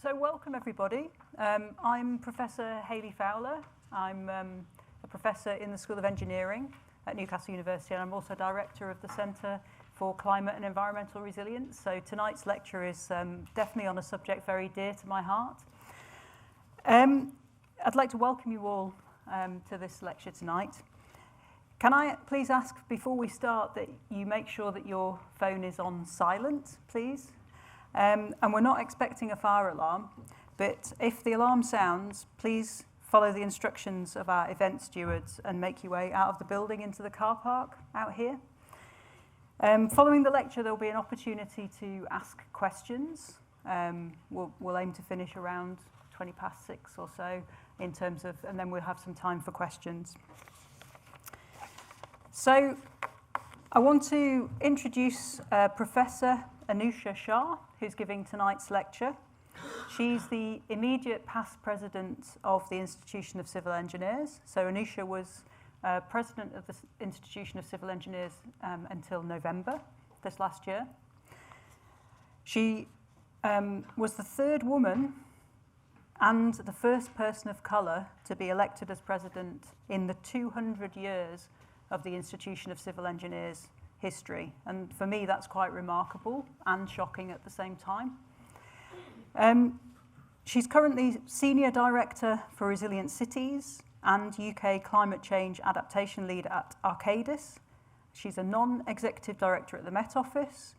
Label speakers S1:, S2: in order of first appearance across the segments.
S1: So welcome everybody. I'm Professor Hayley Fowler. I'm a professor in the School of Engineering at Newcastle University, and I'm also director of the Centre for Climate and Environmental Resilience. So tonight's lecture is definitely on a subject very dear to my heart. I'd like to welcome you all to this lecture tonight. Can I please ask, before we start, that you make sure that your phone is on silent, please? And we're not expecting a fire alarm, but if the alarm sounds, please follow the instructions of our event stewards and make your way out of the building into the car park out here. Following the lecture, there'll be an opportunity to ask questions. We'll aim to finish around 6:20 or so in terms of, and then we'll have some time for questions. So I want to introduce Professor Anusha Shah, who's giving tonight's lecture. She's the immediate past president of the Institution of Civil Engineers. So Anusha was president of the Institution of Civil Engineers until November this last year. She was the third woman and the first person of colour to be elected as president in the 200 years of the Institution of Civil Engineers history. And for me, that's quite remarkable and shocking at the same time. She's currently Senior Director for Resilient Cities and UK Climate Change Adaptation Lead at Arcadis. She's a non-executive director at the Met Office.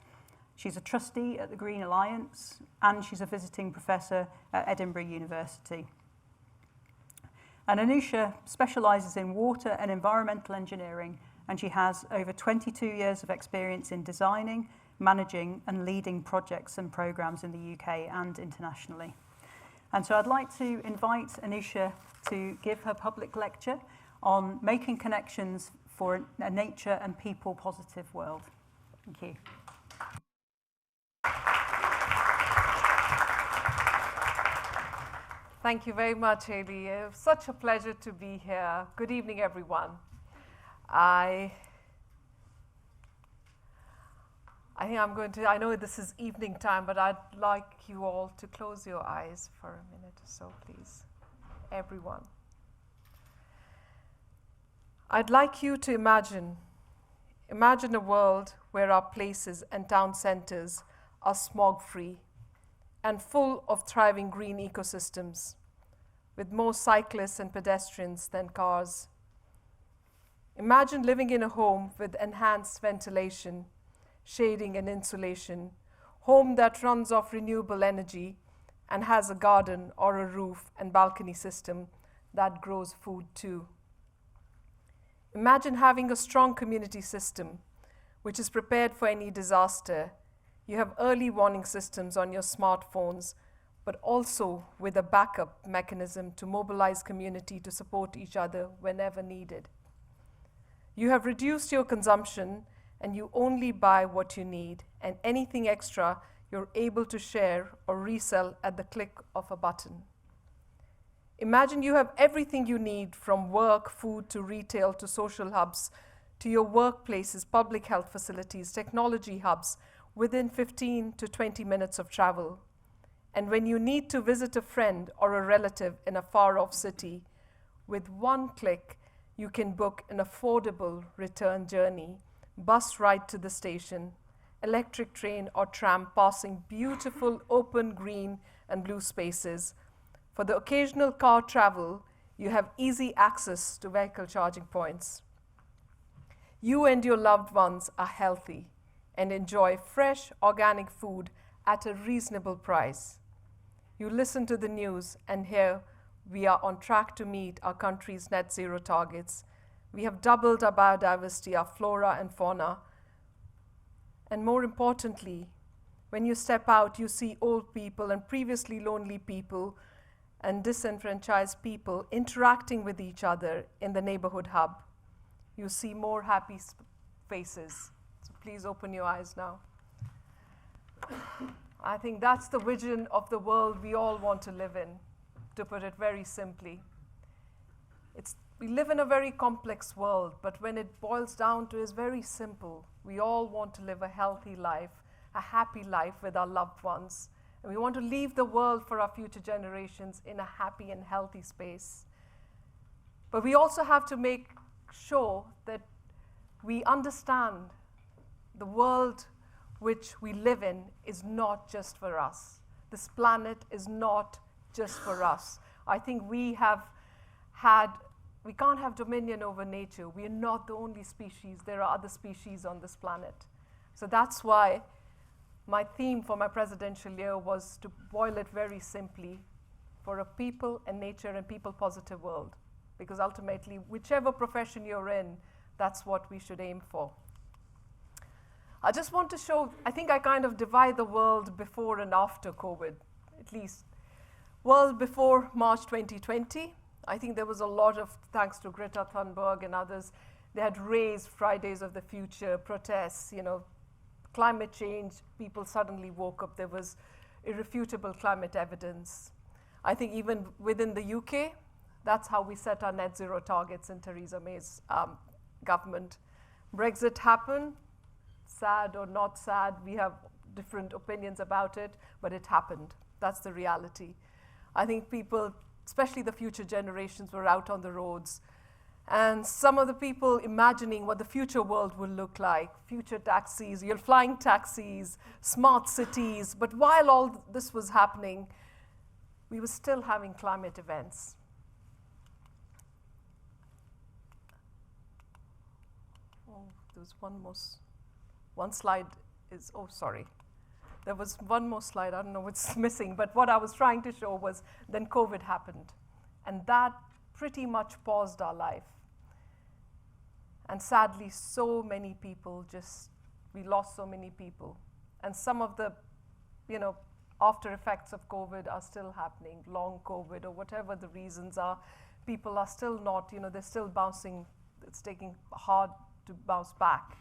S1: She's a trustee at the Green Alliance, and she's a visiting professor at Edinburgh University. And Anusha specialises in water and environmental engineering, and she has over 22 years of experience in designing, managing and leading projects and programmes in the UK and internationally. And so I'd like to invite Anusha to give her public lecture on making connections for a nature and people positive world. Thank you.
S2: Thank you very much, Hayley. It's such a pleasure to be here. Good evening, everyone. I know this is evening time, but I'd like you all to close your eyes for a minute or so, please. Everyone. I'd like you to imagine a world where our places and town centers are smog-free and full of thriving green ecosystems, with more cyclists and pedestrians than cars. Imagine living in a home with enhanced ventilation, shading and insulation, home that runs off renewable energy and has a garden or a roof and balcony system that grows food too. Imagine having a strong community system which is prepared for any disaster. You have early warning systems on your smartphones, but also with a backup mechanism to mobilize community to support each other whenever needed. You have reduced your consumption and you only buy what you need, and anything extra you're able to share or resell at the click of a button. Imagine you have everything you need, from work, food, to retail, to social hubs, to your workplaces, public health facilities, technology hubs, within 15 to 20 minutes of travel. And when you need to visit a friend or a relative in a far-off city, with one click, you can book an affordable return journey, bus ride to the station, electric train or tram passing beautiful open green and blue spaces. For the occasional car travel, you have easy access to vehicle charging points. You and your loved ones are healthy and enjoy fresh, organic food at a reasonable price. You listen to the news and hear we are on track to meet our country's net zero targets. We have doubled our biodiversity, our flora and fauna. And more importantly, when you step out, you see old people and previously lonely people and disenfranchised people interacting with each other in the neighborhood hub. You see more happy faces. So please open your eyes now. I think that's the vision of the world we all want to live in, to put it very simply. We live in a very complex world, but when it boils down to it's very simple. We all want to live a healthy life, a happy life with our loved ones, And we want to leave the world for our future generations in a happy and healthy space. But we also have to make sure that we understand the world which we live in is not just for us. This planet is not just for us. I think we can't have dominion over nature. We are not the only species. There are other species on this planet. So that's why my theme for my presidential year was to boil it very simply for a people and nature and people positive world. Because ultimately, whichever profession you're in, that's what we should aim for. I just want to show, I think I kind of divide the world before and after COVID, at least. World before March 2020, I think there was a lot of, thanks to Greta Thunberg and others, they had raised Fridays of the Future, protests, climate change, people suddenly woke up. There was irrefutable climate evidence. I think even within the UK, that's how we set our net zero targets in Theresa May's government. Brexit happened, sad or not sad, we have different opinions about it, but it happened. That's the reality. I think people, especially the future generations, were out on the roads. And some of the people imagining what the future world will look like, future taxis, you're flying taxis, smart cities. But while all this was happening, we were still having climate events. Oh, there was one slide is, oh, sorry. There was one more slide, I don't know what's missing, but what I was trying to show was then COVID happened. And that pretty much paused our life. And sadly, so many people we lost so many people. And some of the, after effects of COVID are still happening, long COVID or whatever the reasons are. People are still not, they're still bouncing, it's taking hard to bounce back.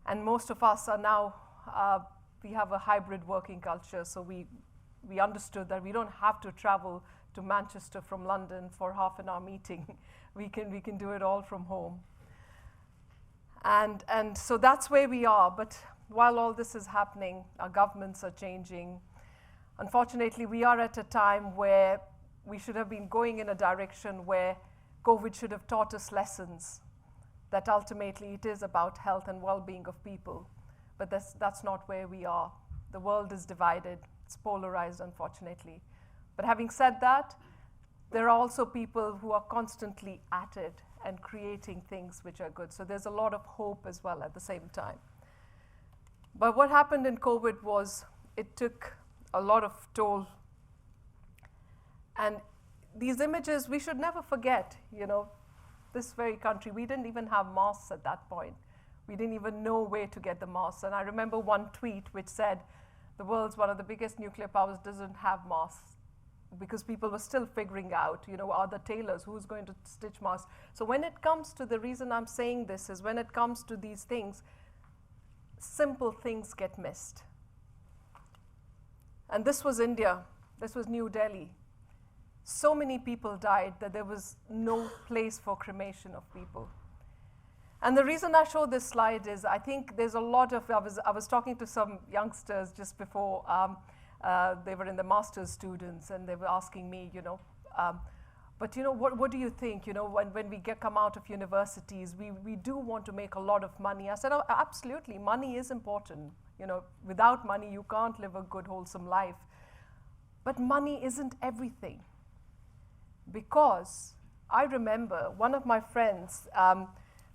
S2: And most of us are now, we have a hybrid working culture, so we understood that we don't have to travel to Manchester from London for half an hour meeting. We can do it all from home. And so that's where we are. But while all this is happening, our governments are changing. Unfortunately, we are at a time where we should have been going in a direction where COVID should have taught us lessons, that ultimately it is about health and well-being of people. But that's not where we are. The world is divided. It's polarized, unfortunately. But having said that, there are also people who are constantly at it and creating things which are good. So there's a lot of hope as well at the same time. But what happened in COVID was it took a lot of toll. And these images, we should never forget, this very country, we didn't even have masks at that point. We didn't even know where to get the masks. And I remember one tweet which said, the world's one of the biggest nuclear powers doesn't have masks, because people were still figuring out, are the tailors, who's going to stitch masks? So when it comes to, the reason I'm saying this is when it comes to these things, simple things get missed. And this was India. This was New Delhi. So many people died that there was no place for cremation of people. And the reason I show this slide is I think there's a lot of, I was talking to some youngsters just before, they were in the master's students, and they were asking me, but what do you think, when we come out of universities, we do want to make a lot of money. I said, oh, absolutely, money is important. Without money, you can't live a good, wholesome life. But money isn't everything. Because I remember one of my friends,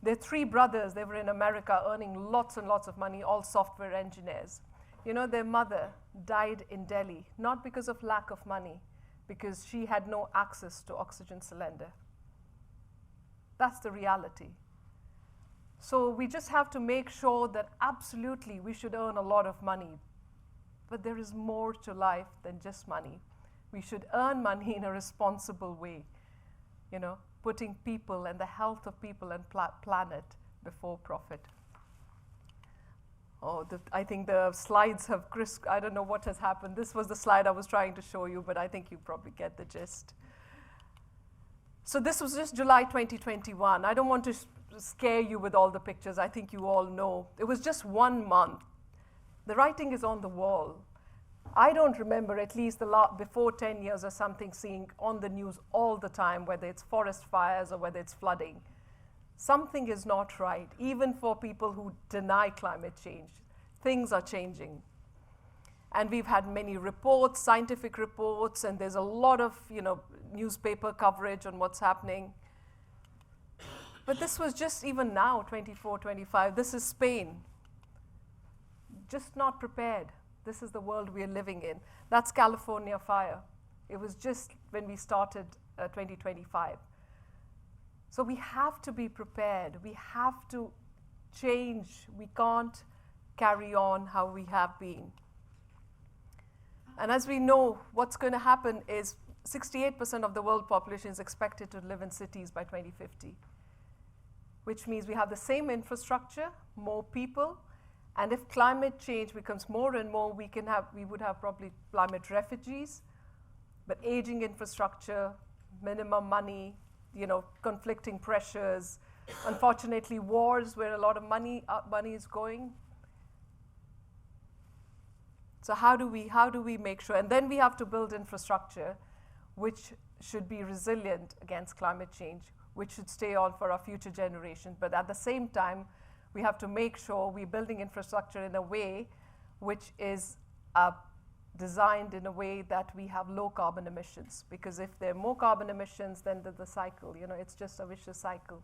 S2: they're three brothers, they were in America earning lots and lots of money, all software engineers. Their mother died in Delhi, not because of lack of money, because she had no access to oxygen cylinder. That's the reality. So we just have to make sure that absolutely we should earn a lot of money. But there is more to life than just money. We should earn money in a responsible way, putting people and the health of people and planet before profit. Oh, I think the slides have I don't know what has happened. This was the slide I was trying to show you, but I think you probably get the gist. So this was just July 2021. I don't want to scare you with all the pictures. I think you all know. It was just 1 month. The writing is on the wall. I don't remember, at least before 10 years or something, seeing on the news all the time, whether it's forest fires or whether it's flooding. Something is not right, even for people who deny climate change. Things are changing. And we've had many reports, scientific reports, and there's a lot of newspaper coverage on what's happening. But this was just even now, 24, 25. This is Spain. Just not prepared. This is the world we are living in. That's California fire. It was just when we started 2025. So we have to be prepared. We have to change. We can't carry on how we have been. And as we know, what's going to happen is 68% of the world population is expected to live in cities by 2050, which means we have the same infrastructure, more people, and if climate change becomes more and more, we would have probably climate refugees, but aging infrastructure, minimum money, conflicting pressures, unfortunately wars where a lot of money is going. So how do we make sure? And then we have to build infrastructure which should be resilient against climate change, which should stay on for our future generations. But at the same time, we have to make sure we're building infrastructure in a way which is designed in a way that we have low carbon emissions. Because if there are more carbon emissions, then the cycle, it's just a vicious cycle.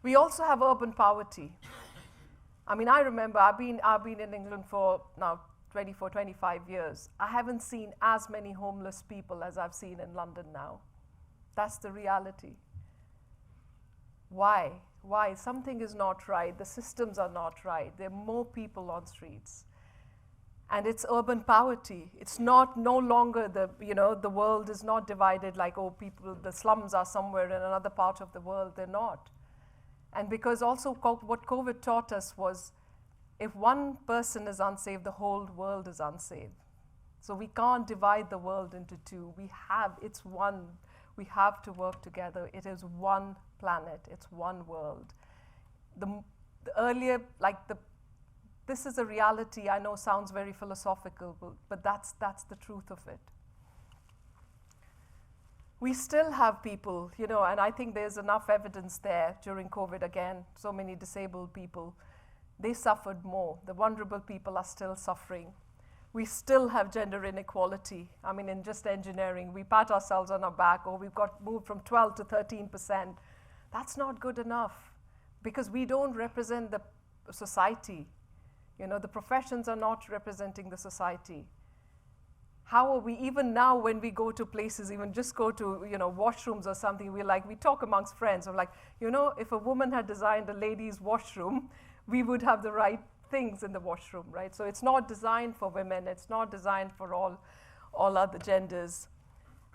S2: We also have urban poverty. I mean, I remember I've been in England for now 24, 25 years. I haven't seen as many homeless people as I've seen in London now. That's the reality. Why? Why? Something is not right. The systems are not right. There are more people on streets. And it's urban poverty. It's no longer the world is not divided like, the slums are somewhere in another part of the world. They're not. And because also what COVID taught us was, if one person is unsafe, the whole world is unsafe. So we can't divide the world into two. It's one. We have to work together. It is one planet. It's one world. This is a reality. I know sounds very philosophical, but that's the truth of it. We still have people, and I think there's enough evidence there during COVID again, so many disabled people. They suffered more. The vulnerable people are still suffering. We still have gender inequality. I mean, in just engineering, we pat ourselves on our back, or we've got moved from 12 to 13%. That's not good enough, because we don't represent the society. The professions are not representing the society. How are we, even now when we go to places, even just go to, washrooms or something, we talk amongst friends. We're like, if a woman had designed a ladies' washroom, we would have the right things in the washroom, right? So it's not designed for women. It's not designed for all other genders.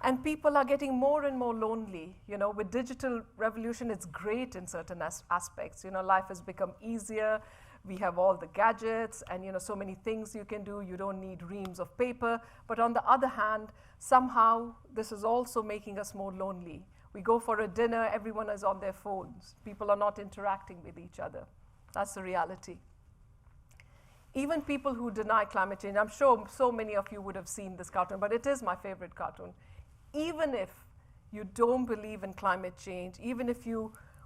S2: And people are getting more and more lonely. With digital revolution, it's great in certain aspects. Life has become easier. We have all the gadgets and so many things you can do. You don't need reams of paper. But on the other hand, somehow this is also making us more lonely. We go for a dinner, everyone is on their phones. People are not interacting with each other. That's the reality. Even people who deny climate change, I'm sure so many of you would have seen this cartoon, but it is my favorite cartoon. Even if you don't believe in climate change, even if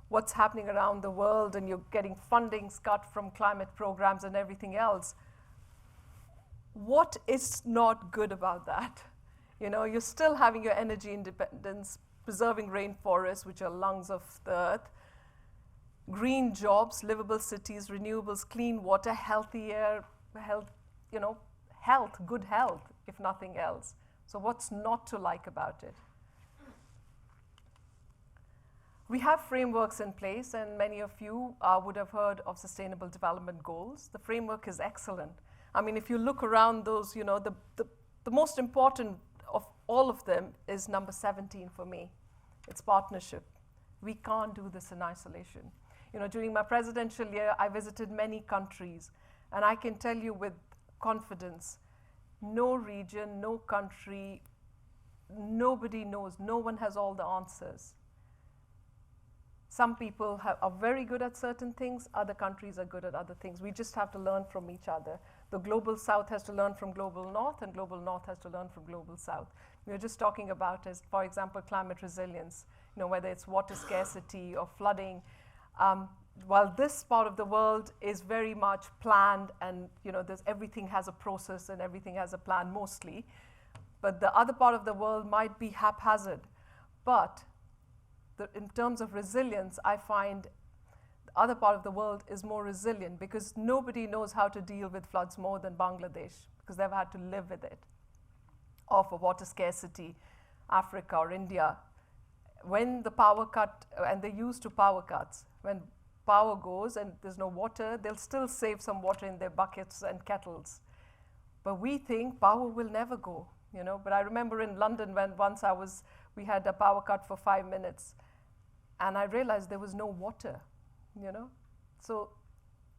S2: what's happening around the world and you're getting fundings cut from climate programs and everything else, what is not good about that? You're still having your energy independence, preserving rainforests, which are lungs of the earth, green jobs, livable cities, renewables, clean water, healthy air, good health, if nothing else. So what's not to like about it? We have frameworks in place, and many of you would have heard of Sustainable Development Goals. The framework is excellent. I mean, if you look around those, the most important of all of them is number 17 for me. It's partnership. We can't do this in isolation. During my presidential year, I visited many countries, and I can tell you with confidence, no region, no country, nobody knows. No one has all the answers. Some people are very good at certain things, other countries are good at other things. We just have to learn from each other. the global south has to learn from global north, and global north has to learn from global south. We were just talking about, as for example, climate resilience, whether it's water scarcity or flooding. While this part of the world is very much planned and everything has a process and everything has a plan mostly, but the other part of the world might be haphazard. But in terms of resilience, I find the other part of the world is more resilient because nobody knows how to deal with floods more than Bangladesh because they've had to live with it. Or for water scarcity, Africa or India. When the power cut, and they're used to power cuts, when power goes and there's no water, they'll still save some water in their buckets and kettles. But we think power will never go, But I remember in London when once we had a power cut for 5 minutes, and I realized there was no water, So,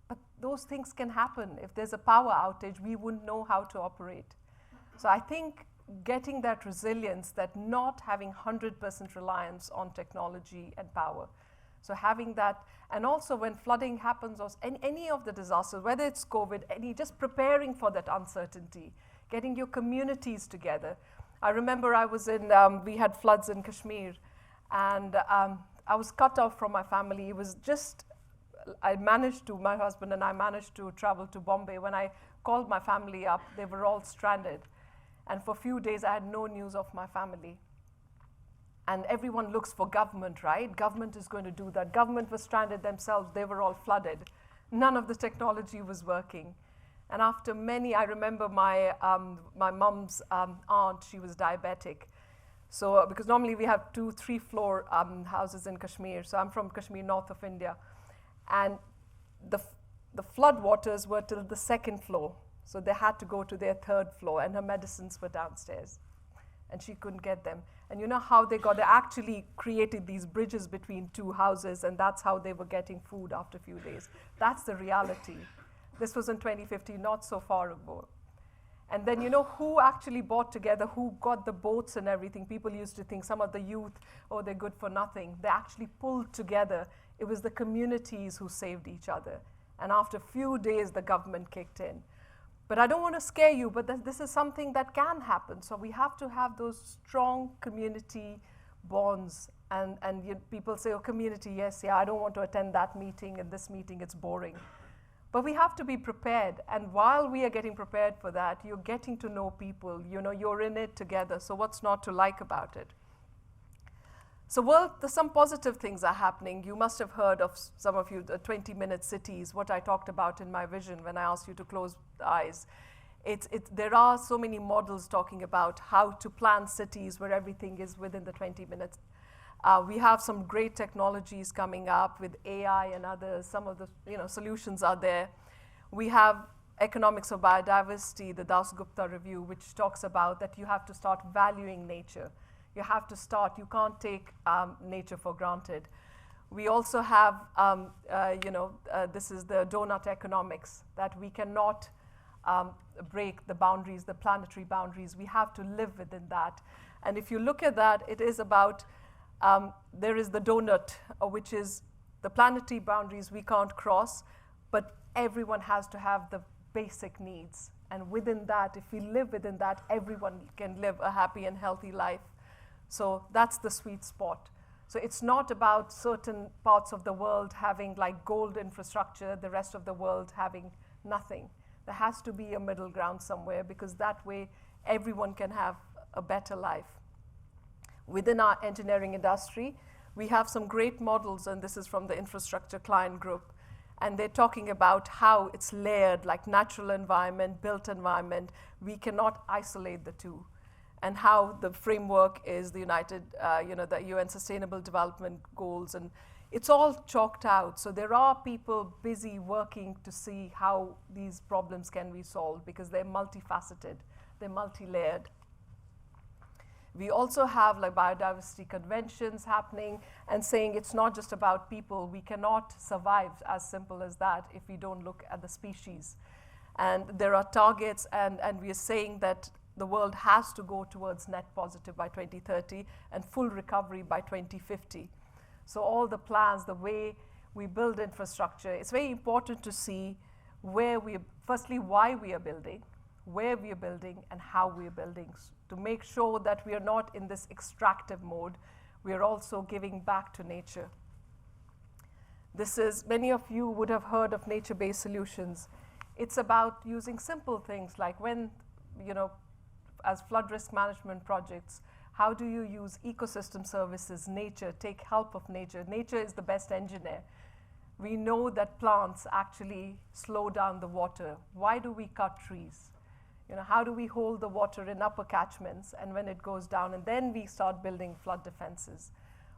S2: but those things can happen. If there's a power outage, we wouldn't know how to operate. So I think getting that resilience, that not having 100% reliance on technology and power. So having that, and also when flooding happens or any of the disasters, whether it's COVID, just preparing for that uncertainty, getting your communities together. I remember we had floods in Kashmir, and I was cut off from my family. It was just, my husband and I managed to travel to Bombay. When I called my family up, they were all stranded. And for a few days, I had no news of my family. And everyone looks for government, right? Government is going to do that. Government was stranded themselves. They were all flooded. None of the technology was working. And after I remember my mom's aunt, she was diabetic. So, because normally we have 2, 3 floor houses in Kashmir. So I'm from Kashmir, north of India. And the flood waters were till the 2nd floor. So they had to go to their 3rd floor, and her medicines were downstairs. And she couldn't get them. And you know how they actually created these bridges between 2 houses, and that's how they were getting food after a few days. That's the reality. This was in 2015, not so far ago. And then who actually brought together, who got the boats and everything? People used to think some of the youth, they're good for nothing. They actually pulled together. It was the communities who saved each other. And after a few days, the government kicked in. But I don't want to scare you, but this is something that can happen. So we have to have those strong community bonds. And people say, community, yes, I don't want to attend that meeting, and this meeting, it's boring. But we have to be prepared. And while we are getting prepared for that, you're getting to know people. You're in it together. So what's not to like about it? So some positive things are happening. You must have heard of, some of you, the 20-minute cities, what I talked about in my vision when I asked you to close the eyes. There are so many models talking about how to plan cities where everything is within the 20 minutes. We have some great technologies coming up with AI and others. Some of the solutions are there. We have Economics of Biodiversity, the Dasgupta review, which talks about that you have to start valuing nature. You can't take nature for granted. We also have, this is the donut economics, that we cannot break the boundaries, the planetary boundaries. We have to live within that. And if you look at that, it is about, there is the donut, which is the planetary boundaries we can't cross, but everyone has to have the basic needs. And within that, if we live within that, everyone can live a happy and healthy life. So that's the sweet spot. So it's not about certain parts of the world having like gold infrastructure, the rest of the world having nothing. There has to be a middle ground somewhere, because that way everyone can have a better life. Within our engineering industry, we have some great models, and this is from the infrastructure client group. And they're talking about how it's layered, like natural environment, built environment. We cannot isolate the two. And how the framework is the the UN Sustainable Development Goals, and it's all chalked out. So there are people busy working to see how these problems can be solved, because they're multifaceted, they're multi-layered. We also have like biodiversity conventions happening and saying it's not just about people. We cannot survive, as simple as that, if we don't look at the species. And there are targets, and we are saying that the world has to go towards net positive by 2030 and full recovery by 2050. So all the plans, the way we build infrastructure, it's very important to see firstly, why we are building, where we are building, and how we are building, to make sure that we are not in this extractive mode. We are also giving back to nature. Many of you would have heard of nature-based solutions. It's about using simple things like as flood risk management projects, how do you use ecosystem services, nature, take help of nature? Nature is the best engineer. We know that plants actually slow down the water. Why do we cut trees? How do we hold the water in upper catchments and when it goes down, and then we start building flood defenses?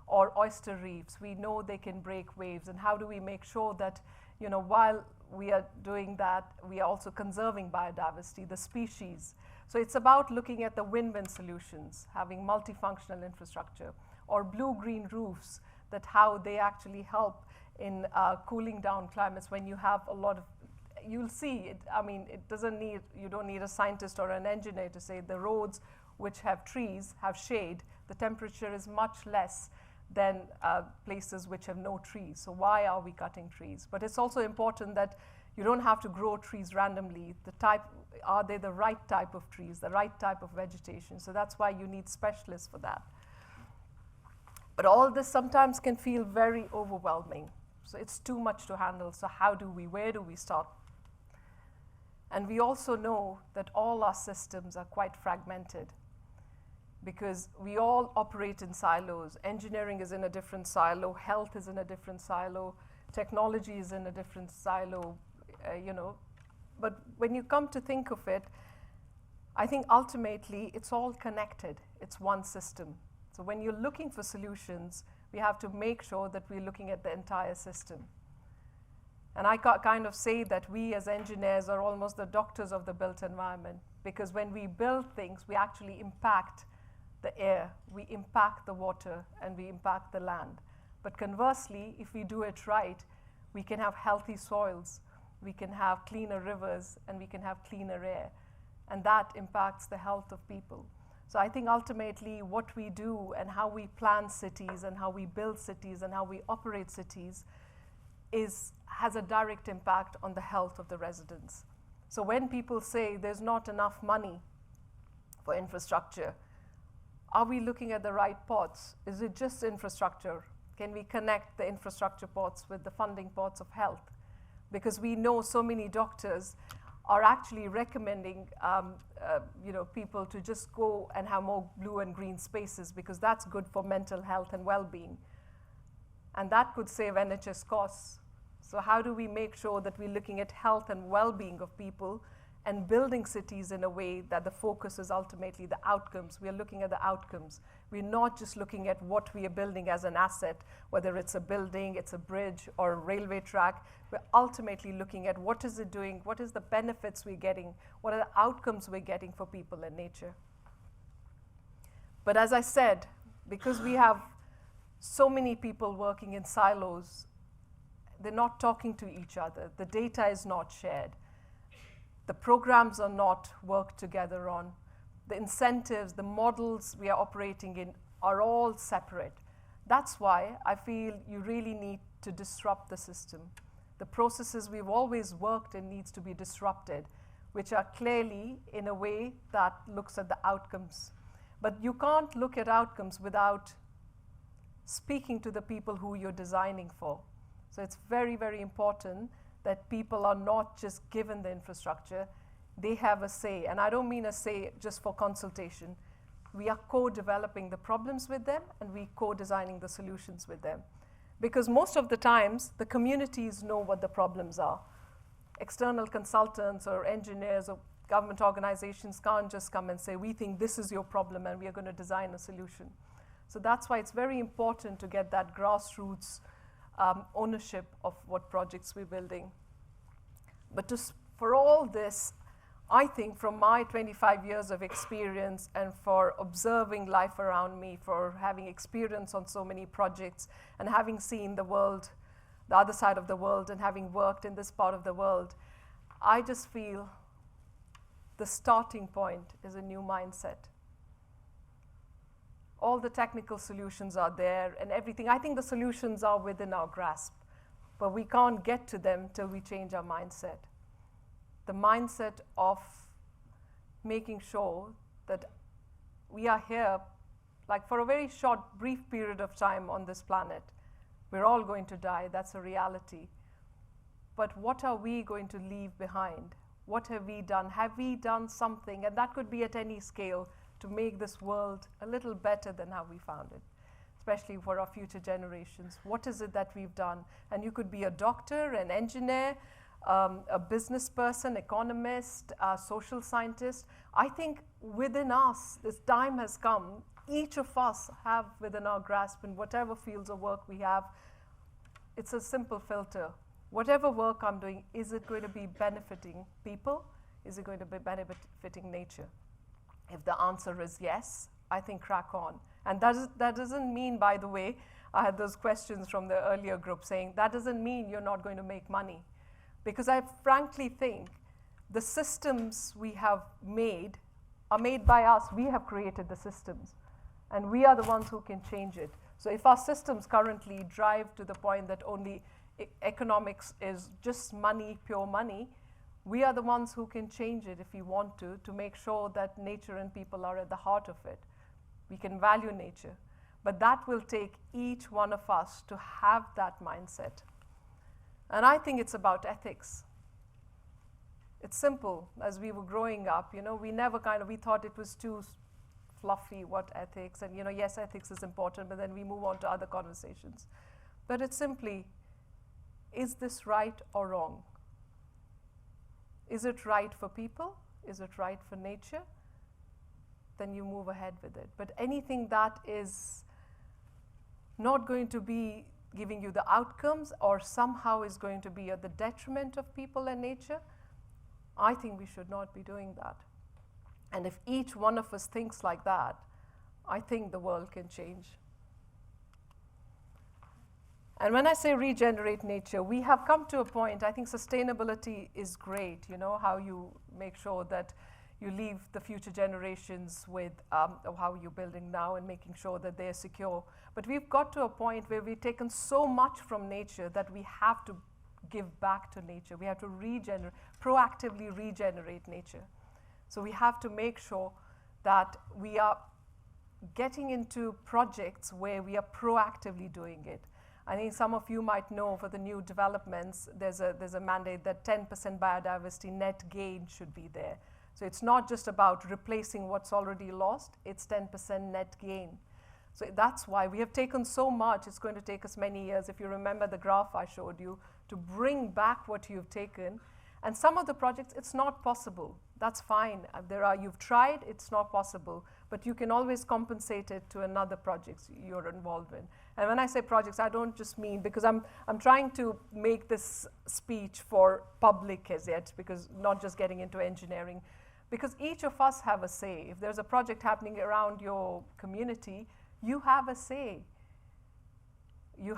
S2: Or oyster reefs, we know they can break waves, and how do we make sure that while we are doing that, we are also conserving biodiversity, the species. So it's about looking at the win-win solutions, having multifunctional infrastructure, or blue-green roofs, that how they actually help in cooling down climates. When you have a lot of, you'll see it, you don't need a scientist or an engineer to say the roads which have trees, have shade, the temperature is much less than places which have no trees. So why are we cutting trees? But it's also important that you don't have to grow trees randomly. Are they the right type of trees, the right type of vegetation? So that's why you need specialists for that. But all this sometimes can feel very overwhelming. So it's too much to handle. So where do we start? And we also know that all our systems are quite fragmented, because we all operate in silos. Engineering is in a different silo, health is in a different silo, technology is in a different silo, But when you come to think of it, I think ultimately it's all connected. It's one system. So when you're looking for solutions, we have to make sure that we're looking at the entire system. And I kind of say that we as engineers are almost the doctors of the built environment, because when we build things, we actually impact the air, we impact the water, and we impact the land. But conversely, if we do it right, we can have healthy soils, we can have cleaner rivers, and we can have cleaner air. And that impacts the health of people. So I think ultimately what we do and how we plan cities and how we build cities and how we operate cities has a direct impact on the health of the residents. So when people say there's not enough money for infrastructure, are we looking at the right pots? Is it just infrastructure? Can we connect the infrastructure pots with the funding pots of health? Because we know so many doctors are actually recommending people to just go and have more blue and green spaces, because that's good for mental health and well-being. And that could save NHS costs. So how do we make sure that we're looking at health and well-being of people and building cities in a way that the focus is ultimately the outcomes? We are looking at the outcomes. We're not just looking at what we are building as an asset, whether it's a building, it's a bridge, or a railway track. We're ultimately looking at what is it doing, what is the benefits we're getting, what are the outcomes we're getting for people and nature. But as I said, because we have so many people working in silos, they're not talking to each other. The data is not shared. The programs are not worked together on. The incentives, the models we are operating in are all separate. That's why I feel you really need to disrupt the system. The processes we've always worked in needs to be disrupted, which are clearly in a way that looks at the outcomes. But you can't look at outcomes without speaking to the people who you're designing for. So it's very, very important that people are not just given the infrastructure, they have a say. And I don't mean a say just for consultation. We are co-developing the problems with them, and we co-designing the solutions with them. Because most of the times, the communities know what the problems are. External consultants or engineers or government organizations can't just come and say, we think this is your problem and we are going to design a solution. So that's why it's very important to get that grassroots ownership of what projects we're building. But for all this, I think from my 25 years of experience and for observing life around me, for having experience on so many projects and having seen the world, the other side of the world, and having worked in this part of the world, I just feel the starting point is a new mindset. All the technical solutions are there and everything. I think the solutions are within our grasp, but we can't get to them till we change our mindset. the mindset of making sure that we are here like for a very short, brief period of time on this planet. We're all going to die, that's a reality. But what are we going to leave behind? What have we done? Have we done something? And that could be at any scale to make this world a little better than how we found it, especially for our future generations. What is it that we've done? And you could be a doctor, an engineer, a business person, economist, a social scientist. I think within us, this time has come. Each of us have within our grasp in whatever fields of work we have, it's a simple filter. Whatever work I'm doing, is it going to be benefiting people? Is it going to be benefiting nature? If the answer is yes, I think crack on. And that doesn't mean, by the way, I had those questions from the earlier group saying, that doesn't mean you're not going to make money. Because I frankly think the systems we have made are made by us. We have created the systems. And we are the ones who can change it. So if our systems currently drive to the point that only economics is just money, pure money, we are the ones who can change it if we want to make sure that nature and people are at the heart of it. We can value nature. But that will take each one of us to have that mindset. And I think it's about ethics. It's simple. As we were growing up, we thought it was too fluffy, what ethics, and yes, ethics is important, but then we move on to other conversations. But it's simply, is this right or wrong? Is it right for people? Is it right for nature? Then you move ahead with it. But anything that is not going to be giving you the outcomes or somehow is going to be at the detriment of people and nature, I think we should not be doing that. And if each one of us thinks like that, I think the world can change. And when I say regenerate nature, we have come to a point, I think sustainability is great, how you make sure that you leave the future generations with how you're building now and making sure that they're secure. But we've got to a point where we've taken so much from nature that we have to give back to nature. We have to proactively regenerate nature. So we have to make sure that we are getting into projects where we are proactively doing it. I think some of you might know for the new developments, there's a mandate that 10% biodiversity net gain should be there. So it's not just about replacing what's already lost, it's 10% net gain. So that's why we have taken so much. It's going to take us many years, if you remember the graph I showed you, to bring back what you've taken. And some of the projects, it's not possible. That's fine. You've tried, it's not possible. But you can always compensate it to another project you're involved in. And when I say projects, I don't just mean, because I'm trying to make this speech for public as yet, because not just getting into engineering. Because each of us have a say. If there's a project happening around your community, you have a say. You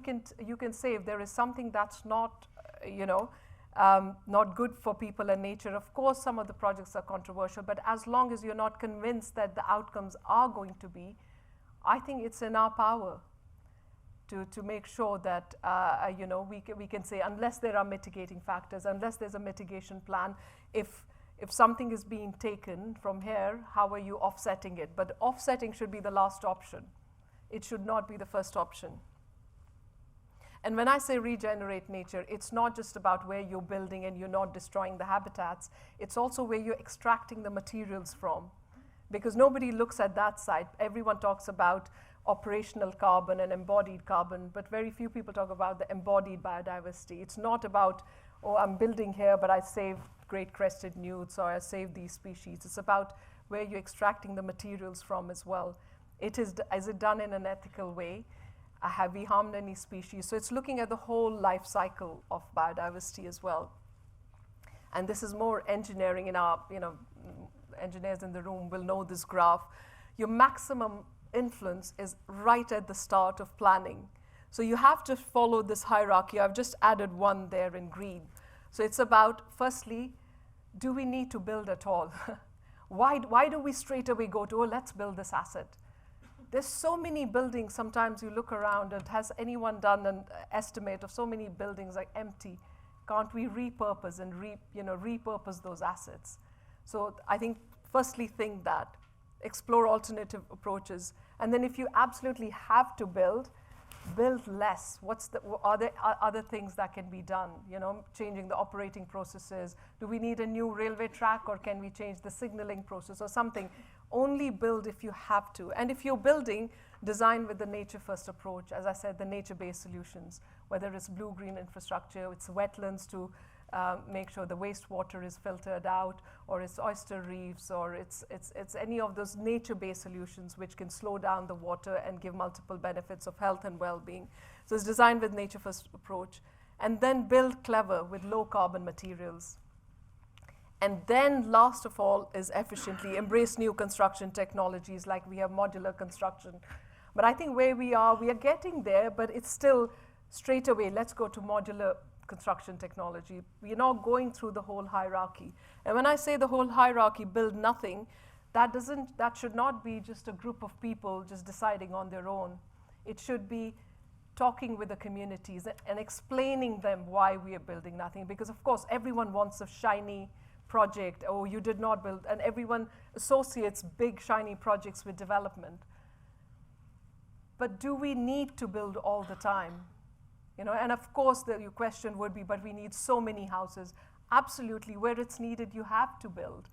S2: can say if there is something that's not, not good for people and nature. Of course, some of the projects are controversial, but as long as you're not convinced that the outcomes are going to be, I think it's in our power to make sure that we can say, unless there are mitigating factors, unless there's a mitigation plan, if something is being taken from here, how are you offsetting it? But offsetting should be the last option. It should not be the first option. And when I say regenerate nature, it's not just about where you're building and you're not destroying the habitats. It's also where you're extracting the materials from. Because nobody looks at that side. Everyone talks about operational carbon and embodied carbon, but very few people talk about the embodied biodiversity. It's not about, I'm building here, but I saved great crested newts, or I saved these species. It's about where you're extracting the materials from as well. Is it done in an ethical way? Have we harmed any species? So it's looking at the whole life cycle of biodiversity as well. And this is more engineering in our, engineers in the room will know this graph. Your maximum influence is right at the start of planning. So you have to follow this hierarchy. I've just added one there in green. So it's about, firstly, do we need to build at all? Why do we straight away go to, let's build this asset? There's so many buildings, sometimes you look around and has anyone done an estimate of so many buildings like empty? Can't we repurpose and repurpose those assets? So I think firstly think that, explore alternative approaches, and then if you absolutely have to build less. Are there other things that can be done? Changing the operating processes. Do we need a new railway track, or can we change the signaling process or something? Only build if you have to. And if you're building, design with the nature-first approach. As I said, the nature-based solutions, whether it's blue-green infrastructure, it's wetlands to make sure the wastewater is filtered out, or it's oyster reefs, or it's any of those nature-based solutions which can slow down the water and give multiple benefits of health and well-being. So it's designed with nature-first approach. And then build clever with low-carbon materials. And then last of all is efficiently embrace new construction technologies, like we have modular construction. But I think where we are getting there, but it's still straight away, let's go to modular construction technology. We're not going through the whole hierarchy. And when I say the whole hierarchy, build nothing, that should not be just a group of people just deciding on their own. It should be talking with the communities and explaining them why we are building nothing. Because of course, everyone wants a shiny project. Oh, you did not build, and everyone associates big shiny projects with development. But do we need to build all the time? And of course, your question would be, but we need so many houses. Absolutely, where it's needed, you have to build.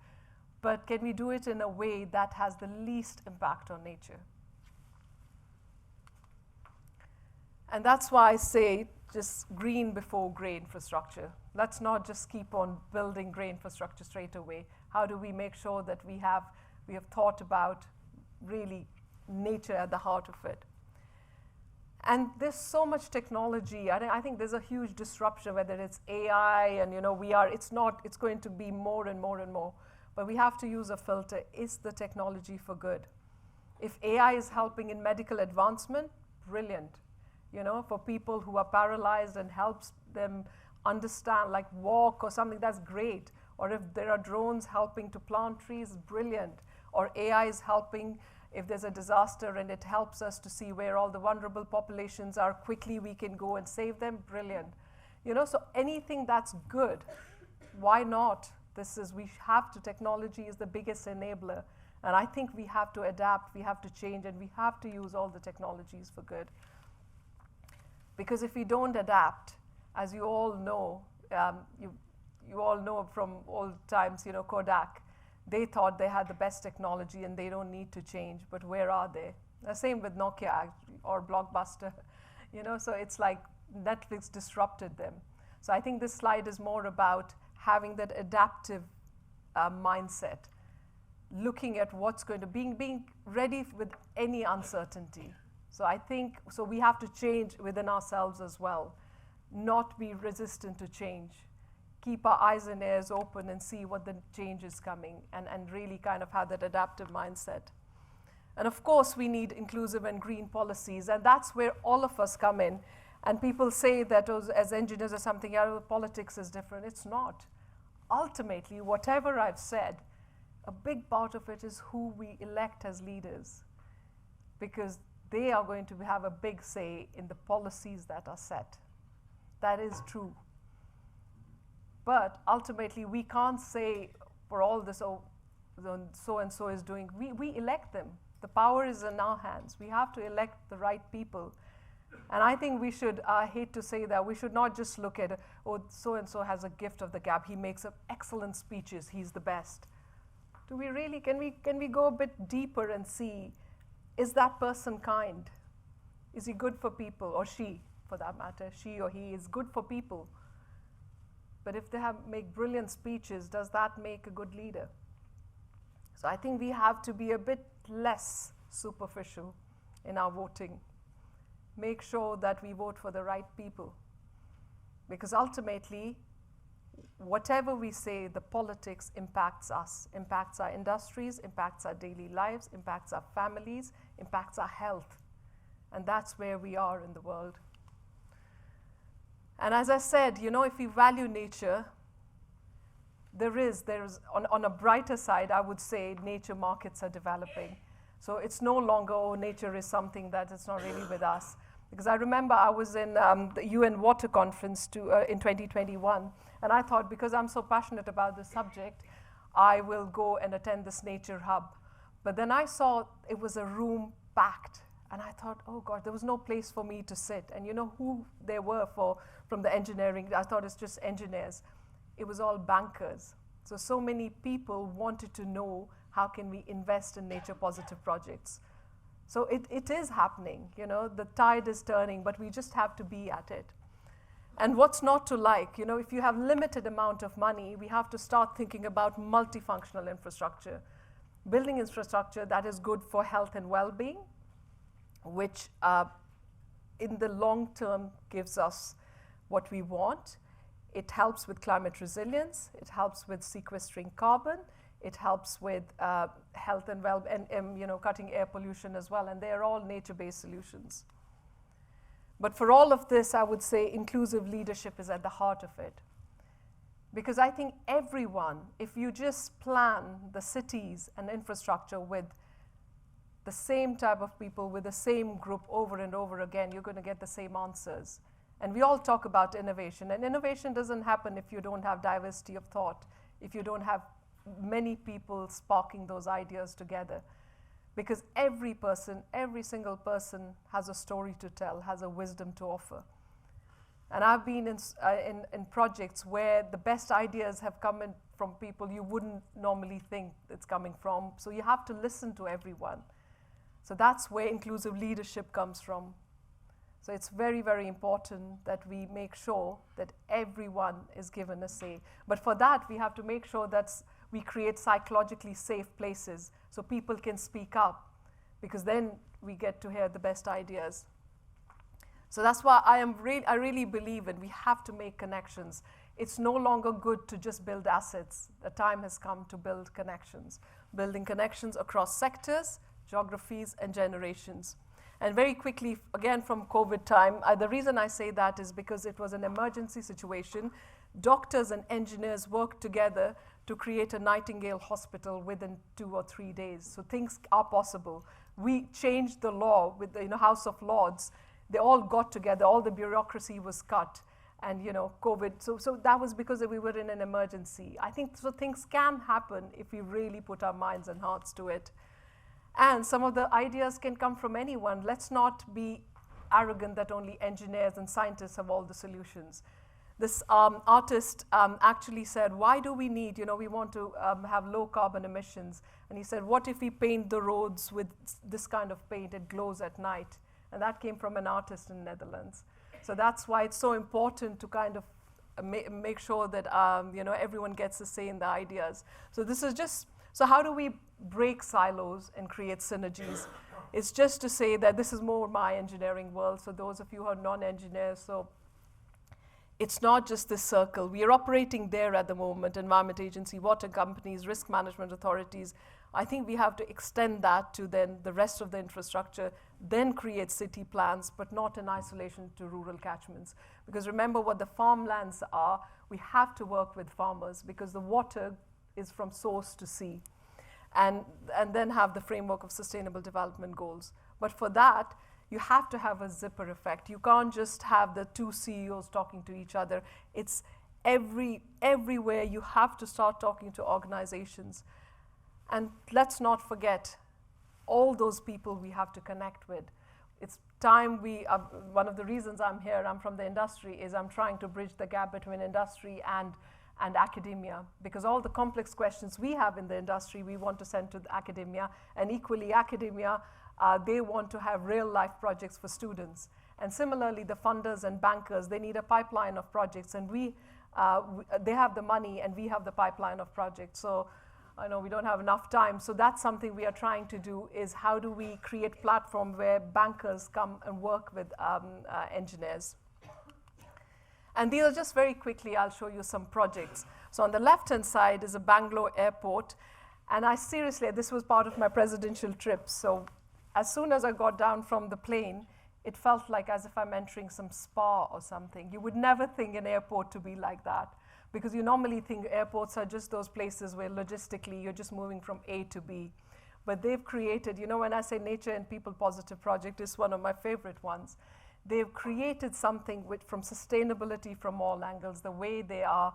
S2: But can we do it in a way that has the least impact on nature? And that's why I say just green before grey infrastructure. Let's not just keep on building grey infrastructure straight away. How do we make sure that we have thought about really nature at the heart of it? And there's so much technology. I think there's a huge disruption, whether it's AI and it's going to be more and more and more. But we have to use a filter. Is the technology for good? If AI is helping in medical advancement, brilliant. For people who are paralyzed and helps them understand, like walk or something, that's great. Or if there are drones helping to plant trees, brilliant. Or AI is helping if there's a disaster and it helps us to see where all the vulnerable populations are, quickly we can go and save them, brilliant. So anything that's good, why not? Technology is the biggest enabler. And I think we have to adapt, we have to change, and we have to use all the technologies for good. Because if we don't adapt, as you all know, you all know from old times, Kodak, they thought they had the best technology and they don't need to change, but where are they? The same with Nokia or Blockbuster, so it's like Netflix disrupted them. So I think this slide is more about having that adaptive mindset, looking at what's going to, being ready with any uncertainty. So I think, we have to change within ourselves as well, not be resistant to change. Keep our eyes and ears open and see what the change is coming, and really kind of have that adaptive mindset. And of course, we need inclusive and green policies, and that's where all of us come in. And people say that as engineers or something, politics is different. It's not. Ultimately, whatever I've said, a big part of it is who we elect as leaders, because they are going to have a big say in the policies that are set. That is true. But ultimately, we can't say for all this, so-and-so is doing. We elect them. The power is in our hands. We have to elect the right people. And I think we should, I hate to say that, we should not just look at, so-and-so has a gift of the gab. He makes excellent speeches. He's the best. Do we really, can we go a bit deeper and see, is that person kind? Is he good for people? Or she, for that matter, she or he is good for people. But if they make brilliant speeches, does that make a good leader? So I think we have to be a bit less superficial in our voting. Make sure that we vote for the right people. Because ultimately, whatever we say, the politics impacts us, impacts our industries, impacts our daily lives, impacts our families, impacts our health. And that's where we are in the world. And as I said, if we value nature, there's on a brighter side, I would say nature markets are developing. So it's no longer, nature is something that is not really with us. Because I remember I was in the UN Water Conference in 2021, and I thought, because I'm so passionate about this subject, I will go and attend this nature hub. But then I saw it was a room packed, and I thought, oh God, there was no place for me to sit. And you know who they were from the engineering? I thought it's just engineers. It was all bankers. So many people wanted to know, how can we invest in nature positive projects? So it is happening, you know, the tide is turning, but we just have to be at it. And what's not to like? You know, if you have limited amount of money, we have to start thinking about multifunctional infrastructure. Building infrastructure that is good for health and well-being, which in the long term gives us what we want. It helps with climate resilience. It helps with sequestering carbon. It helps with health and and you know, cutting air pollution as well. And they are all nature-based solutions. But for all of this, I would say inclusive leadership is at the heart of it. Because I think everyone, if you just plan the cities and infrastructure with the same type of people, with the same group over and over again, you're going to get the same answers. And we all talk about innovation. And innovation doesn't happen if you don't have diversity of thought, if you don't have many people sparking those ideas together. Because every person, every single person has a story to tell, has a wisdom to offer. And I've been in projects where the best ideas have come in from people you wouldn't normally think it's coming from. So you have to listen to everyone. So that's where inclusive leadership comes from. So it's very, very important that we make sure that everyone is given a say. But for that, we have to make sure that we create psychologically safe places so people can speak up, because then we get to hear the best ideas. So that's why I really believe in we have to make connections. It's no longer good to just build assets. The time has come to build connections, building connections across sectors, geographies, and generations. And very quickly, again from COVID time, the reason I say that is because it was an emergency situation. Doctors and engineers worked together to create a Nightingale hospital within 2 or 3 days. So things are possible. We changed the law with the House of Lords. They all got together, all the bureaucracy was cut, and COVID. So that was because we were in an emergency. I think so things can happen if we really put our minds and hearts to it. And some of the ideas can come from anyone. Let's not be arrogant that only engineers and scientists have all the solutions. This artist actually said, why do we need, we want to have low carbon emissions. And he said, what if we paint the roads with this kind of paint, it glows at night. And that came from an artist in the Netherlands. So that's why it's so important to kind of make sure that everyone gets a say in the ideas. So this is just, so how do we break silos and create synergies? It's just to say that this is more my engineering world. So those of you who are non-engineers, so it's not just this circle. We are operating there at the moment, Environment Agency, water companies, risk management authorities. I think we have to extend that to then the rest of the infrastructure, then create city plans, but not in isolation to rural catchments. Because remember what the farmlands are, we have to work with farmers because the water is from source to sea. And then have the framework of sustainable development goals. But for that, you have to have a zipper effect. You can't just have the two CEOs talking to each other. It's everywhere you have to start talking to organizations. And let's not forget all those people we have to connect with. It's time one of the reasons I'm here, I'm from the industry, is I'm trying to bridge the gap between industry and academia, because all the complex questions we have in the industry, we want to send to the academia, and equally academia, they want to have real life projects for students. And similarly, the funders and bankers, they need a pipeline of projects, and they have the money and we have the pipeline of projects. So I know we don't have enough time, so that's something we are trying to do, is how do we create platform where bankers come and work with engineers. And these are just very quickly, I'll show you some projects. So on the left-hand side is a Bangalore airport. And this was part of my presidential trip. So as soon as I got down from the plane, it felt like as if I'm entering some spa or something. You would never think an airport to be like that, because you normally think airports are just those places where logistically you're just moving from A to B. But they've created, when I say nature and people positive project is one of my favorite ones. they've created something from sustainability from all angles, the way they are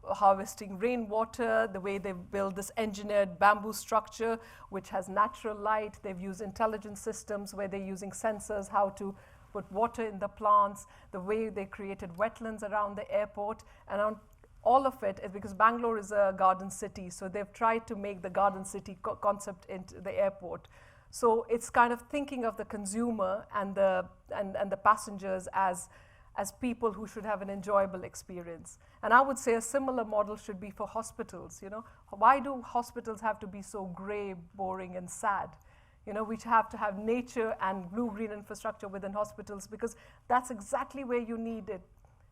S2: harvesting rainwater, the way they've built this engineered bamboo structure, which has natural light. They've used intelligent systems where they're using sensors, how to put water in the plants, the way they created wetlands around the airport. And on all of it is because Bangalore is a garden city, so they've tried to make the garden city concept into the airport. So it's kind of thinking of the consumer and the passengers as people who should have an enjoyable experience. And I would say a similar model should be for hospitals. Why do hospitals have to be so gray, boring, and sad? We have to have nature and blue-green infrastructure within hospitals, because that's exactly where you need it.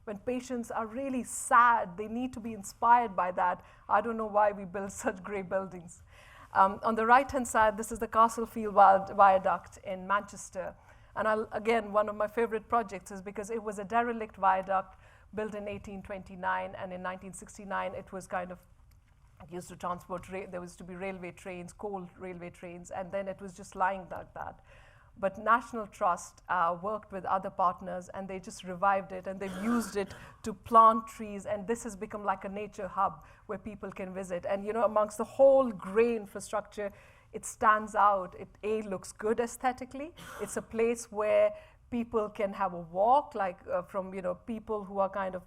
S2: When patients are really sad, they need to be inspired by that. I don't know why we build such gray buildings. On the right-hand side, this is the Castlefield Viaduct in Manchester. And again, one of my favorite projects is because it was a derelict viaduct built in 1829, and in 1969 it was kind of used to transport, there was to be railway trains, coal railway trains, and then it was just lying like that. But National Trust worked with other partners, and they just revived it, and they've used it to plant trees, and this has become like a nature hub where people can visit. And amongst the whole grey infrastructure, it stands out. It looks good aesthetically. It's a place where people can have a walk, like from people who are kind of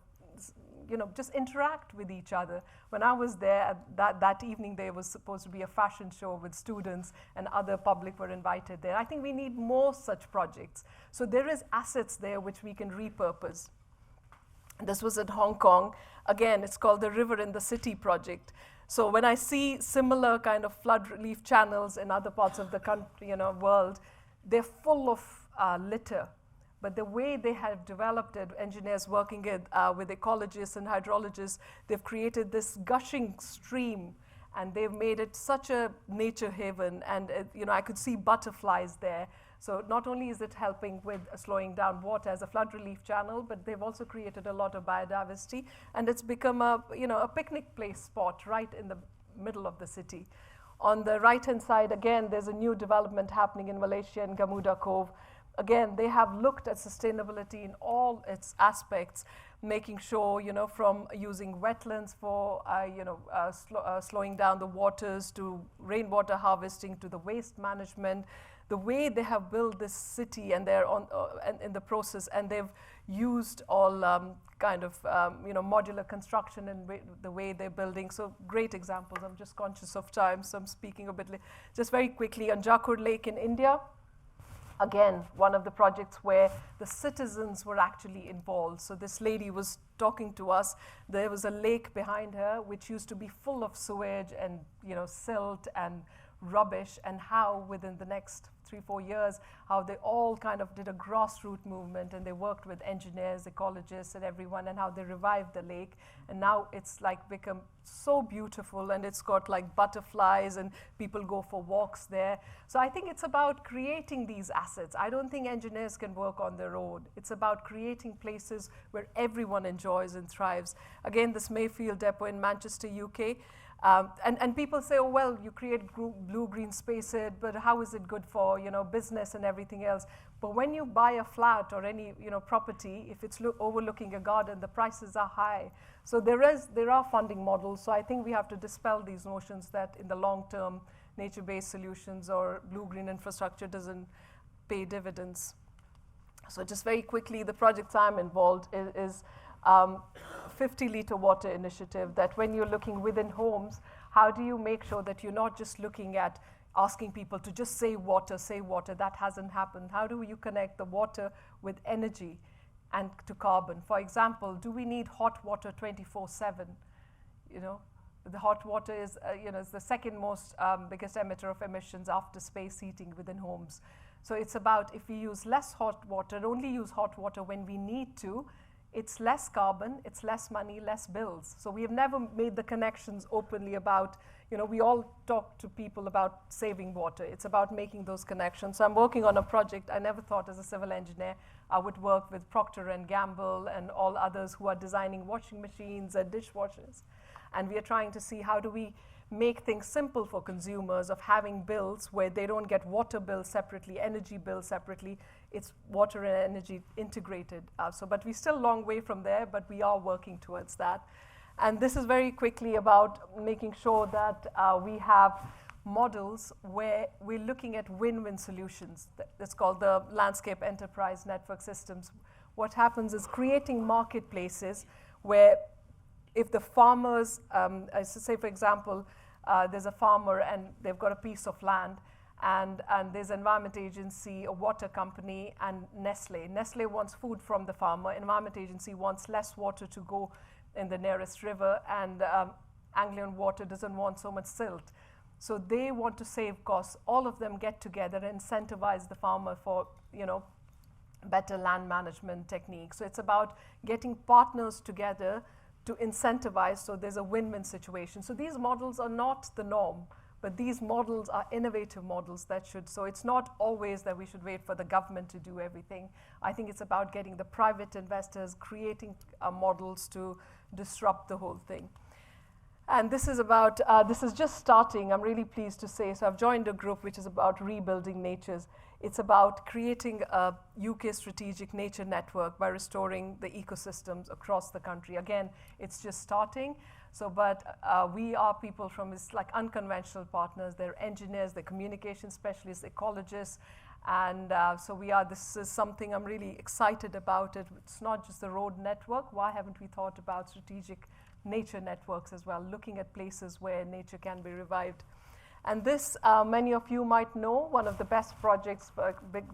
S2: just interact with each other. When I was there that evening, there was supposed to be a fashion show with students, and other public were invited there. I think we need more such projects. So there is assets there which we can repurpose. This was at Hong Kong. Again, it's called the River in the City project. So when I see similar kind of flood relief channels in other parts of the country, world, they're full of litter. But the way they have developed it, engineers working with ecologists and hydrologists, they've created this gushing stream, and they've made it such a nature haven. And I could see butterflies there. So not only is it helping with slowing down water as a flood relief channel, but they've also created a lot of biodiversity, and it's become a picnic place spot right in the middle of the city. On the right-hand side, again, there's a new development happening in Malaysia in Gamuda Cove. Again, they have looked at sustainability in all its aspects, making sure, from using wetlands for, slowing down the waters, to rainwater harvesting, to the waste management. The way they have built this city, and they're in the process, and they've used all modular construction in the way they're building. So great examples. I'm just conscious of time, so I'm speaking a bit just very quickly on Jakur Lake in India. Again, one of the projects where the citizens were actually involved. So this lady was talking to us. There was a lake behind her which used to be full of sewage and silt and rubbish, and how within the next 3-4 years, how they all kind of did a grassroots movement, and they worked with engineers, ecologists, and everyone, and how they revived the lake. And now it's like become so beautiful, and it's got like butterflies, and people go for walks there. So I think it's about creating these assets. I don't think engineers can work on their own. It's about creating places where everyone enjoys and thrives. Again, this Mayfield depot in Manchester, UK. And people say, oh, well, you create blue-green spaces, but how is it good for business and everything else? But when you buy a flat or any property, if it's overlooking a garden, the prices are high. So there are funding models. So I think we have to dispel these notions that in the long term, nature-based solutions or blue-green infrastructure doesn't pay dividends. So just very quickly, the projects I'm involved is 50-liter water initiative, that when you're looking within homes, how do you make sure that you're not just looking at asking people to just say water, that hasn't happened. How do you connect the water with energy and to carbon? For example, do we need hot water 24/7? The hot water is, is the second most biggest emitter of emissions after space heating within homes. So it's about, if we use less hot water, only use hot water when we need to, it's less carbon, it's less money, less bills. So we have never made the connections openly about, we all talk to people about saving water. It's about making those connections. So I'm working on a project. I never thought as a civil engineer I would work with Procter & Gamble and all others who are designing washing machines and dishwashers. And we are trying to see how do we make things simple for consumers of having bills where they don't get water bills separately, energy bills separately. it's water and energy integrated. But we're still a long way from there, but we are working towards that. And this is very quickly about making sure that we have models where we're looking at win-win solutions. That's called the landscape enterprise network systems. What happens is creating marketplaces where if the farmers, say for example, there's a farmer and they've got a piece of land, and there's an environment agency, a water company, and Nestle. Nestle wants food from the farmer. Environment agency wants less water to go in the nearest river, and Anglian Water doesn't want so much silt. So they want to save costs. All of them get together and incentivize the farmer for, better land management techniques. So it's about getting partners together to incentivize, so there's a win-win situation. So these models are not the norm, but these models are innovative models that should, so it's not always that we should wait for the government to do everything. I think it's about getting the private investors, creating models to disrupt the whole thing. And this is about, this is just starting, I'm really pleased to say. So I've joined a group which is about rebuilding natures. It's about creating a UK strategic nature network by restoring the ecosystems across the country. Again, it's just starting. So, but we are people from this like unconventional partners. They're engineers, they're communication specialists, ecologists. And so this is something I'm really excited about it. It's not just the road network. Why haven't we thought about strategic nature networks as well, looking at places where nature can be revived? And this, many of you might know, one of the best projects,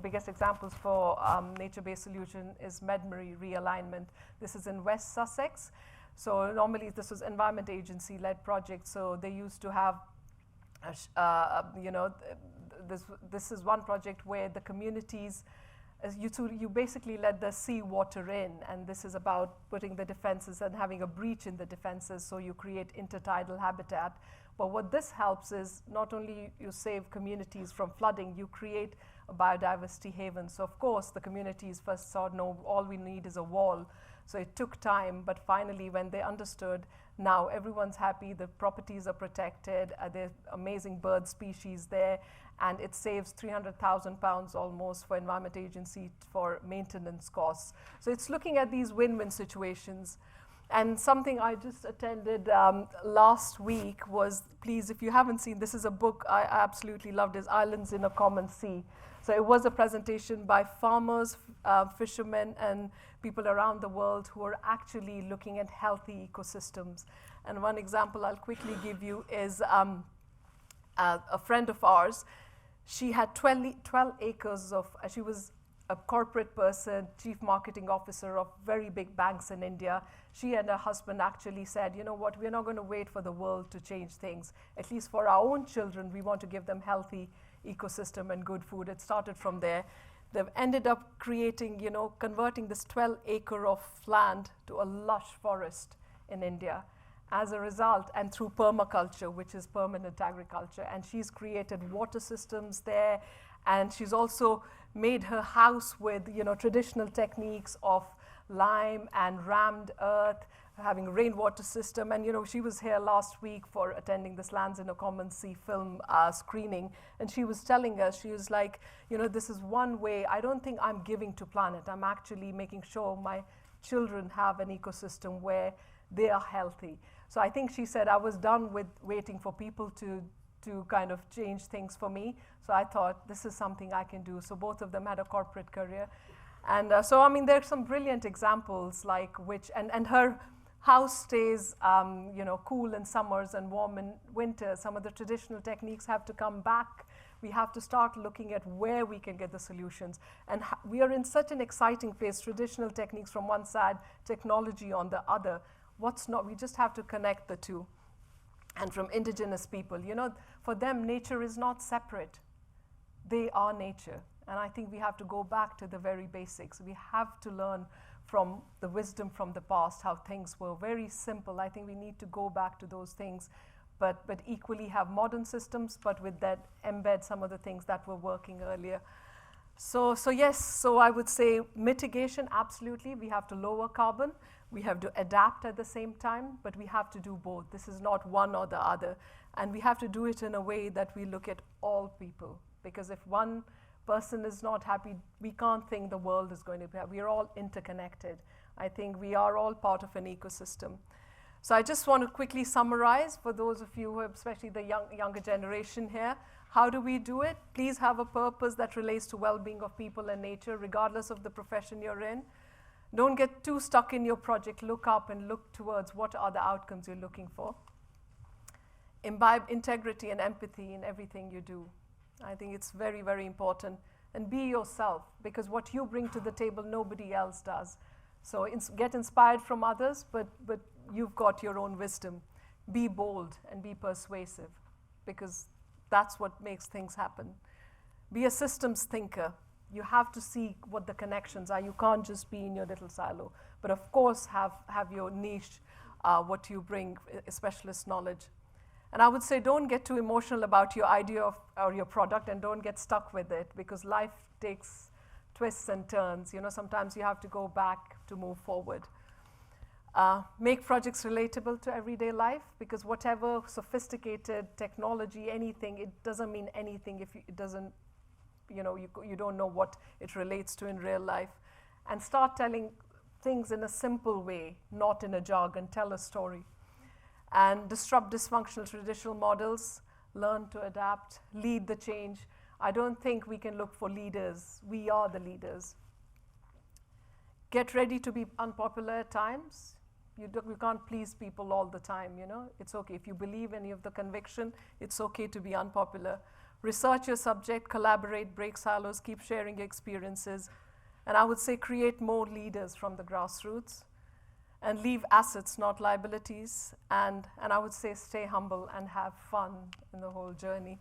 S2: biggest examples for nature-based solution is Medmary realignment. This is in West Sussex. So normally this was Environment Agency-led project. So they used to have, this is one project where the communities, you basically let the sea water in, and this is about putting the defenses and having a breach in the defenses, so you create intertidal habitat. But what this helps is not only you save communities from flooding, you create a biodiversity haven. So of course the communities first saw, no, all we need is a wall. So it took time, but finally when they understood, now everyone's happy, the properties are protected, there's amazing bird species there, and it saves £300,000 almost for Environment Agency for maintenance costs. So it's looking at these win-win situations. And something I just attended last week was, please, if you haven't seen, this is a book I absolutely loved, is Islands in a Common Sea. So it was a presentation by farmers, fishermen, and people around the world who are actually looking at healthy ecosystems. And one example I'll quickly give you is a friend of ours. She had 12 acres of, she was a corporate person, chief marketing officer of very big banks in India. She and her husband actually said, you know what, we're not going to wait for the world to change things. At least for our own children, we want to give them healthy ecosystem and good food. It started from there. They've ended up creating, converting this 12-acre of land to a lush forest in India as a result, and through permaculture, which is permanent agriculture. And she's created water systems there, and she's also made her house with, traditional techniques of lime and rammed earth, having a rainwater system. And, she was here last week for attending this Lands in a Common Sea film screening. And she was telling us, she was like, this is one way, I don't think I'm giving to planet. I'm actually making sure my children have an ecosystem where they are healthy. So I think she said, I was done with waiting for people to kind of change things for me. So I thought, this is something I can do. So both of them had a corporate career. And there's some brilliant examples like and her house stays, cool in summers and warm in winters. Some of the traditional techniques have to come back. We have to start looking at where we can get the solutions. And we are in such an exciting phase, traditional techniques from one side, technology on the other. We just have to connect the two. And from indigenous people, for them, nature is not separate. They are nature. And I think we have to go back to the very basics. We have to learn from the wisdom from the past, how things were very simple. I think we need to go back to those things, but equally have modern systems, but with that embed some of the things that were working earlier. So I would say mitigation, absolutely. We have to lower carbon. We have to adapt at the same time, but we have to do both. This is not one or the other. And we have to do it in a way that we look at all people. Because if one person is not happy, we can't think the world is going to be happy. We are all interconnected. I think we are all part of an ecosystem. So I just want to quickly summarize for those of you, who are especially the younger generation here. How do we do it? Please have a purpose that relates to well-being of people and nature, regardless of the profession you're in. Don't get too stuck in your project. Look up and look towards what are the outcomes you're looking for. Imbibe integrity and empathy in everything you do. I think it's very, very important. And be yourself, because what you bring to the table, nobody else does. So get inspired from others, but you've got your own wisdom. Be bold and be persuasive, because that's what makes things happen. Be a systems thinker. You have to see what the connections are. You can't just be in your little silo. But of course, have your niche, what you bring, specialist knowledge. And I would say don't get too emotional about your idea of, or your product, and don't get stuck with it, because life takes twists and turns. You know, sometimes you have to go back to move forward. Make projects relatable to everyday life, because whatever sophisticated technology, anything, it doesn't mean anything if it doesn't, you know, you don't know what it relates to in real life. And start telling things in a simple way, not in a jargon. Tell a story. And disrupt dysfunctional traditional models. Learn to adapt. Lead the change. I don't think we can look for leaders. We are the leaders. Get ready to be unpopular at times. You can't please people all the time, you know. It's okay. If you believe and you have the conviction, it's okay to be unpopular. Research your subject, collaborate, break silos, keep sharing your experiences. And I would say create more leaders from the grassroots. And leave assets, not liabilities. And I would say stay humble and have fun in the whole journey.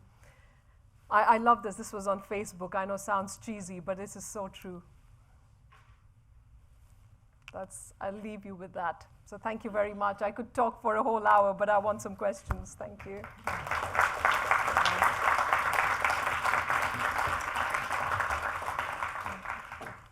S2: I love this. This was on Facebook. I know it sounds cheesy, but this is so true. I'll leave you with that. So thank you very much. I could talk for a whole hour, but I want some questions. Thank you.